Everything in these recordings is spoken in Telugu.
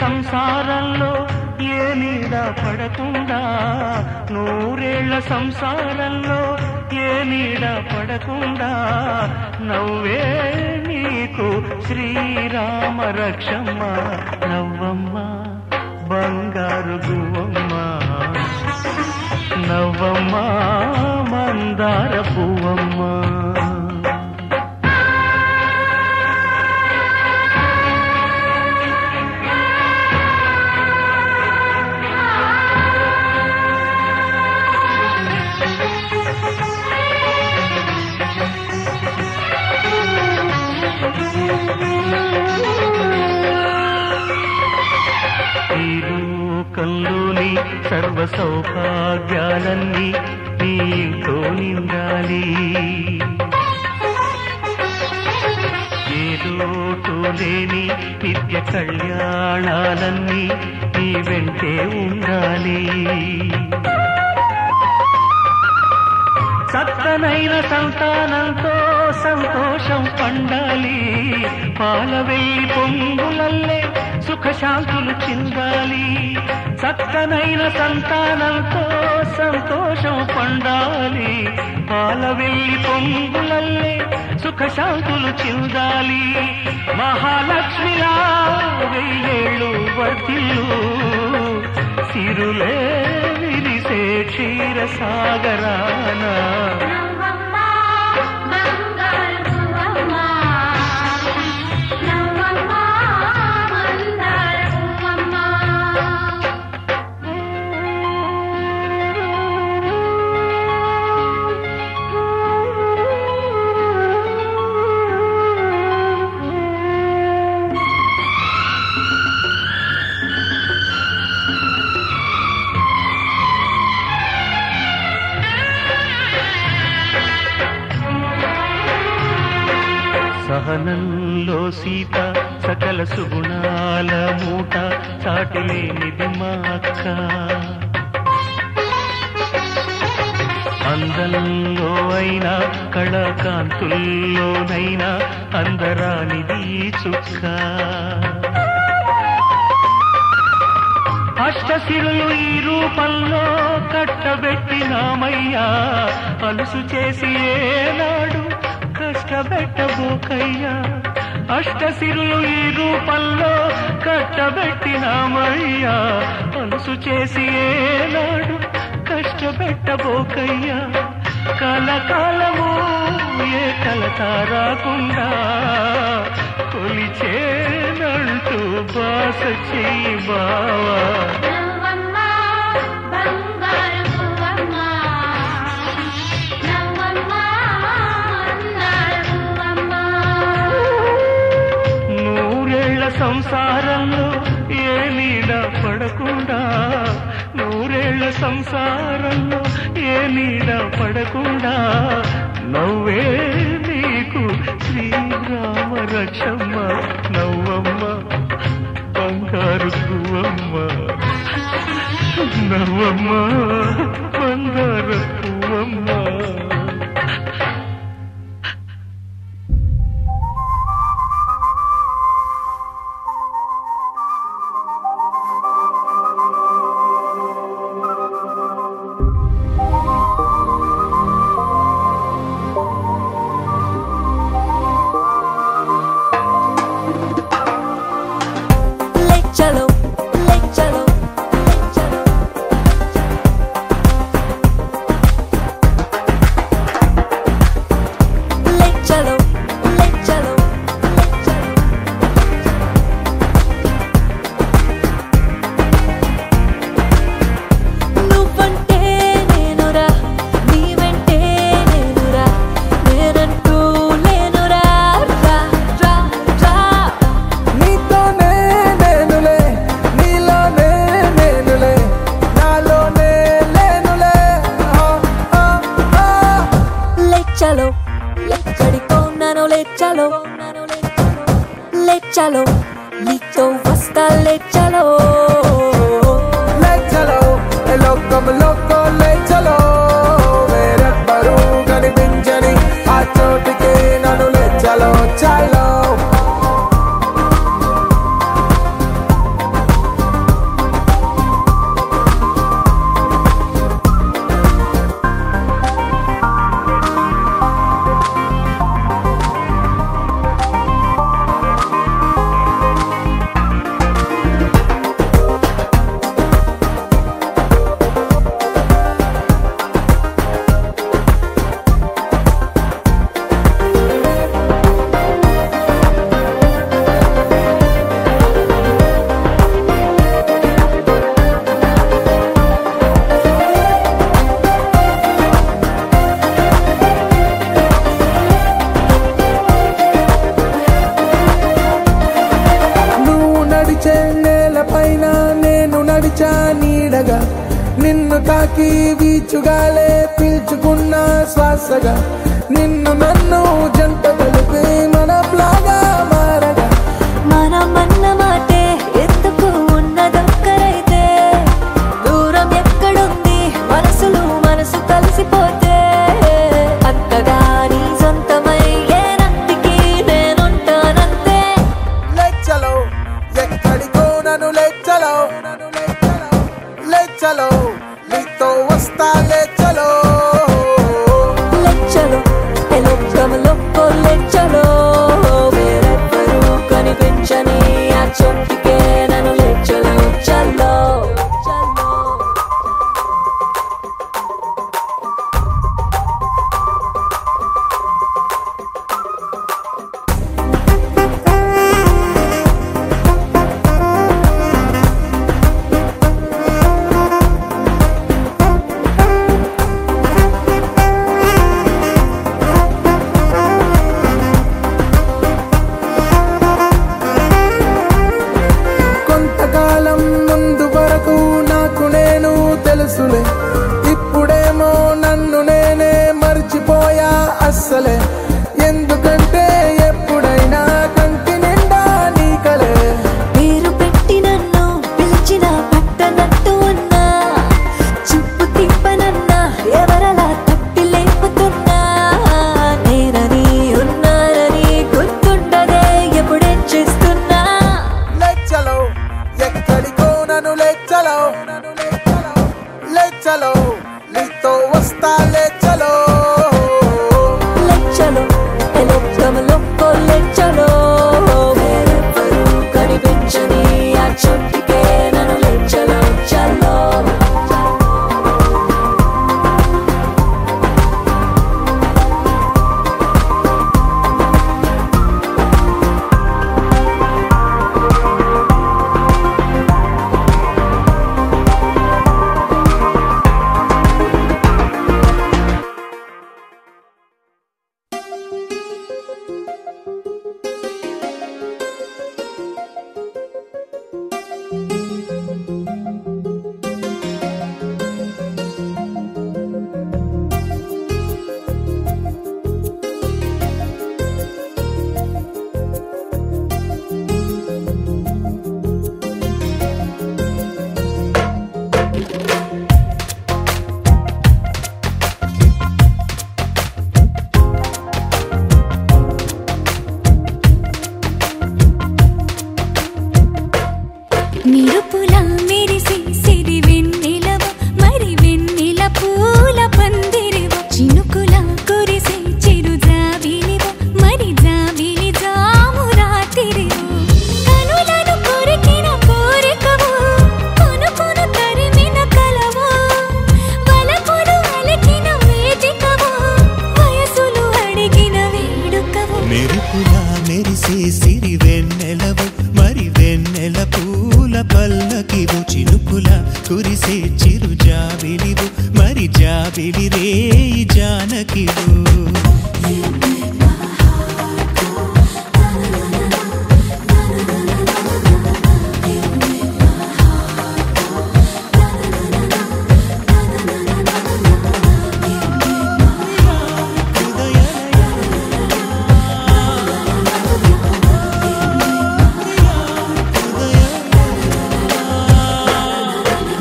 సంసారంలో ఏ నీడ పడకుండా, నూరేళ్ల సంసారంలో ఏ నీడ పడకుండా, నవ్వే నీకు శ్రీరామ రక్షమ్మ. నవ్వమ్మ బంగారు గువ్వమ్మ, నవ్వమ్మ మందార పువ్వమ్మ. ఈ లోకంలోని సర్వ సౌభాగ్యాలన్నీ నీతో నిండాలి, ఏ లోటు లేని నిత్య కళ్యాణాలన్నీ నీ వెంటే ఉండాలి. చక్కనైన సంతానంతో సంతోషం పండాలి, పాల వెల్లి పొంగులల్లే సుఖశాంతులు చిందాలి. చక్కనైన సంతానంతో సంతోషం పండాలి, పాల వెల్లి పొంగులల్లే సుఖశాంతులు చిందాలి. మహాలక్ష్మిలా వెయ్యేళ్ళు వర్ధిల్లు, సిరులే విరిసే క్షీర సాగరాన. సహనంలో సీత సకల సుగుణాల మూట, చాటిలేనిది మా అక్క. అందంలో అయినా కళాకాంతుల్లోనైనా అందరానిది చుక్క. అష్టశిరులు ఈ రూపంలో కట్టబెట్టినామయ్యా, అలుసు చేసి ఏనాడు కష్టపెట్టబోకయ్యా. అష్టశిరులు ఈ రూపంలో కట్టబెట్టినామయ్యా, అలుసు చేసి ఏనాడు కష్టపెట్టబోకయ్యా. కలకాలము ఏ కలత రాకుండా కొలిచేనంటూ బాస చెయ్యి బావా. సంసారంలో ఏ నీడ పడకుండా, నూరేళ్ల సంసారంలో ఏ నీడ పడకుండా, నవ్వే నీకు శ్రీరామ రక్షమ్మ. నవ్వమ్మ బంగారు పువ్వమ్మ, నవ్వమ్మ బంగారు పువ్వమ్మ. चलो नीचो वस्ता ले चलो ए लोको ले चलो मेरे बरू कनिపించని ఆ చోటికి నన్ను ले चलो चलो నిన్ను తాకి వీచుగాలే పీల్చుకున్న శ్వాసగా నిన్ను నన్ను జంట కలిపి మనలాగా మారగా మనమన్న మాటే ఎందుకు ఉన్నదొక్కరైతే దూరం ఎక్కడుంది మనసులు మనసు కలిసిపోతే అంతగా నీ సొంతమై ఏనంటికి నేనుంటానంతే లేచలో ఎక్కడికో నన్ను లేచలో లేచలో నీతో వస్తా లేచలో లేచలో లోకంలో లేచలో వేరెవ్వరూ కనిపించని ఆ చోటికే నన్ను లేచలో చలో కొంతకాలం ముందు వరకు నాకు నేను తెలుసులే ఇప్పుడేమో నన్ను నేనే మర్చిపోయా అస్సలే ఎందుకంటే ఎప్పుడైనా కంటి నిండా నీ కలే పేరు పెట్టి నన్ను పిలిచిన పట్టనట్టు ఉన్నా చూపు తిప్పనన్నా ఎవరలా తట్టి లేపుతున్నా నేనని ఉన్నానని గుర్తుండదే ఎప్పుడేం చేస్తున్నా లేచలో ఎక్కడికో నన్ను లేచలో లేచలో నీతో వస్తా లేచలో లేచలో లోకంలో లేచలో వేరెవ్వరూ కనిపించని ఆ చోటికే నన్ను లేచలో చలో నిరుపుల మెరిసి సిరి వెన్నెలవ మరి వెన్నెల పూల పందిరివ చినుకుల కురిసి చిరు జాబిలివ మరి జాబిలి జాము రాతిరివ కనులను కొరికిన కోరికవు కొనుకొను తరిమిన కలవు వలపులు అలికిన వేదికవు వయసులు అడిగిన వేడుకవు మెరుపులా మెరిసే సిరి వెన్నెలవు మరి వెన్నెల పూల పల్లకివు చినుకుల కురిసే చిరు జాబిలివు మరి జాబిలి రేయి జానకివు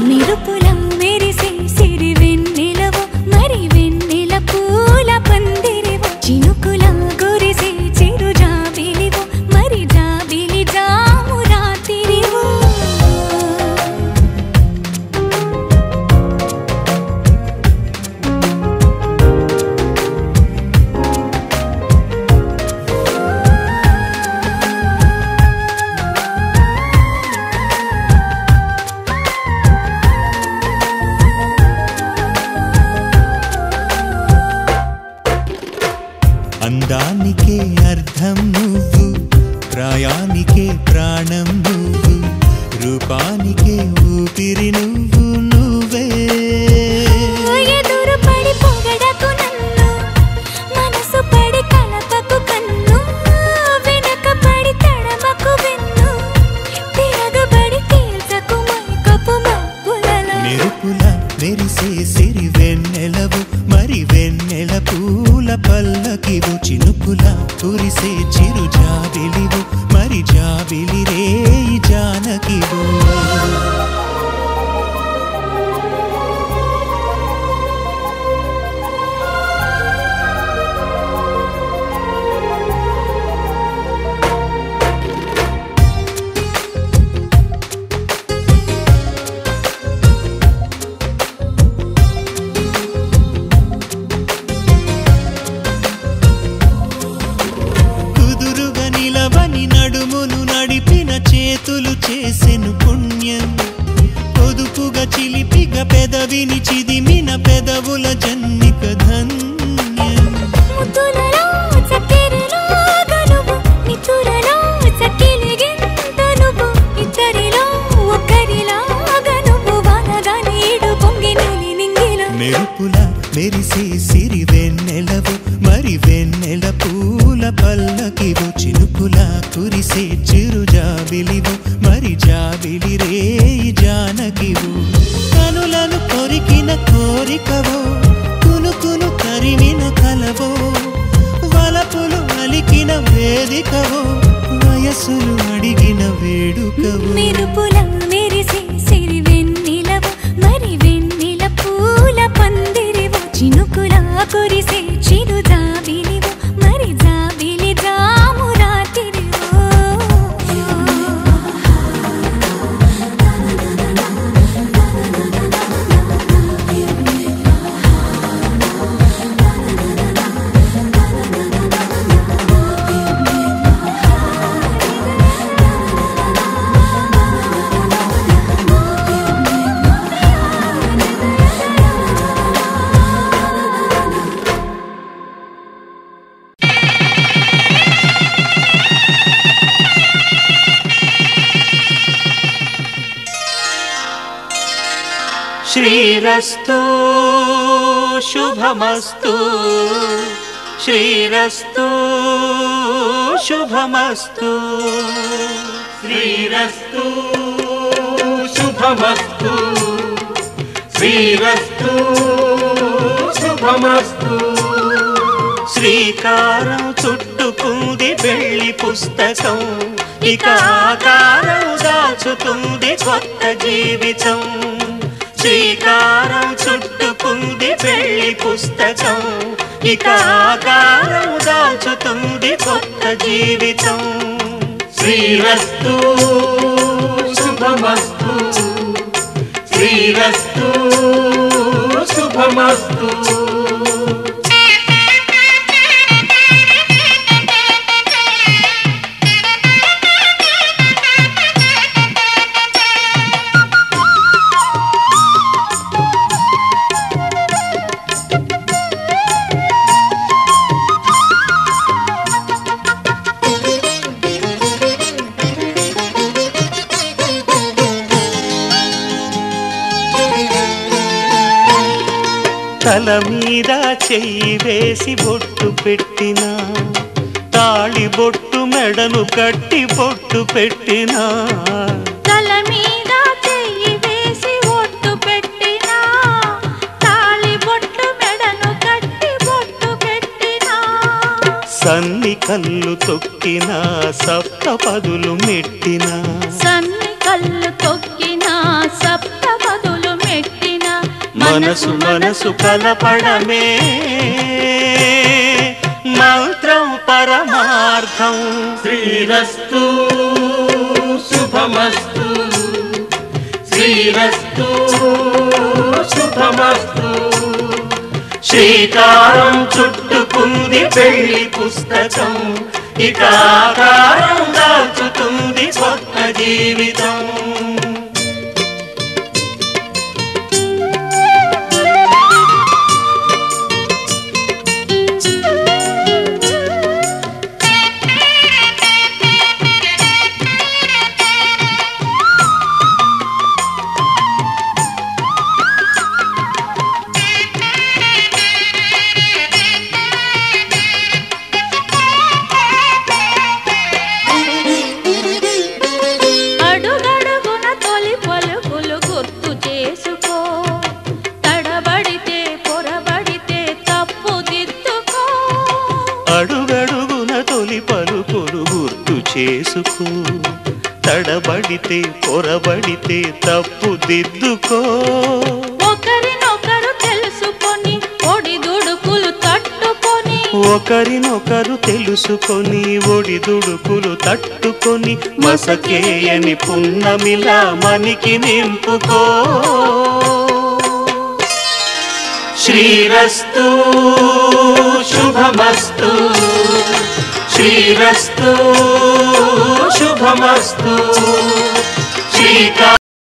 నిరుపుల మెరిసే సిరి వెన్నెలవు మరి వెన్నెల పూల పందిరివు చినుకుల కురిసే చిరు జాబిలివు మరి జాబిలి జాము రాతిరివు అందానికే అర్థం నువ్వు ప్రాయానికే ప్రాణం నువ్వు రూపానికే ఊపిరి నువ్వు నువ్వే ఎదురు పడి పొగడకు నన్ను మనసు పడి కలపకు కన్ను వెనక పడి తడమకు వెన్ను తిరగబడి తీర్చకు మైకపు మబ్బులలో మెరుపు చినుకుల మెరిసే సిరి వెన్నెలవు మరి వెన్నెల పూల పల్లకివు చినుకుల కురిసే చిరు జాబిలివు మరి జాబిలి రేయి జానకివు నడుమును నడిపిన చేతులు చేసెను పుణ్యం పొదుపుగా చిలిపిగా పెదవిని చిదిమిన పెదవుల జన్మిక ధన్యం ముతులలో చక్కెరలో గనువు నితులలో చక్కిలిగింత నువ్వు ఇద్దరిలో ఒక్కరిలా గనువు వానగా నీడు పొంగి నీలి నింగిలో మెరుపుల మెరిసే సిరి వెన్నెలవు మరి వెన్నెల పూల పల్లకివు చినుకుల కురిసే చిరు జాబిలివు మరి జాబిలి రేయి జానకివు కనులను కొరికిన కోరికవో కునుకును తరిమిన కలవో వలపులు అలికిన వేదికవో వయసులు అడిగిన వేడుకవో మెరుపుల మెరిసే సిరి వెన్నెలవు మరి వెన్నెల పూల పందిరివు చినుకుల కురిసే చిరు జాబిలివు మరి జాబిలి జాము రాత్రివో శ్రీరస్తు శుభమస్తు శ్రీరస్తు శుభమస్తు శ్రీరస్తు శుభమస్తు శ్రీరస్తు శుభమస్తు శ్రీకారం చుట్టుకుంది వెళ్లి పుస్తకం ఇక ఆకారం దాచుతుంది కొత్త జీవితం శ్రీకారం చుట్టుకుంది వెళ్లి పుస్తకం ఇక ఆకారం దాచుతుంది కొత్త జీవితం శ్రీరస్తు శుభమస్తు శ్రీరస్తు శుభమస్తు తల మీద చెయ్యి వేసి బొట్టు పెట్టినా తాళి బొట్టు మెడను కట్టి బొట్టు పెట్టినా తల మీద చెయ్యి వేసి బొట్టు పెట్టినా తాళి బొట్టు మెడను కట్టి బొట్టు పెట్టినా సన్ని కళ్ళు తొక్కినా సప్త పదులు మెట్టినా సన్ని కళ్ళు తొక్కినా సప్త పదులు మెట్టినా మనసు మనసు కలపడమే మంత్రం పరమార్థం శ్రీరస్తు శుభమస్తు శ్రీరస్తు శుభమస్తు శ్రీకారం చుట్టుకుంది పెళ్లి పుస్తకం ఇక ఆకారం దాచుతుంది కొత్త జీవితం అడుగడుగు చేసుకో, తడబడితే పొరబడితే తప్పు దిద్దుకో. ఒకరినొకరు తెలుసుకొని ఒడిదుడుకులు తట్టుకొని, ఒకరినొకరు తెలుసుకొని ఒడిదుడుకులు తట్టుకొని, మసకేయని పున్నమిలా మనికి నింపుకో. శ్రీరస్తు శుభమస్తు, శ్రీరస్తు శుభమస్తు. శ్రీకా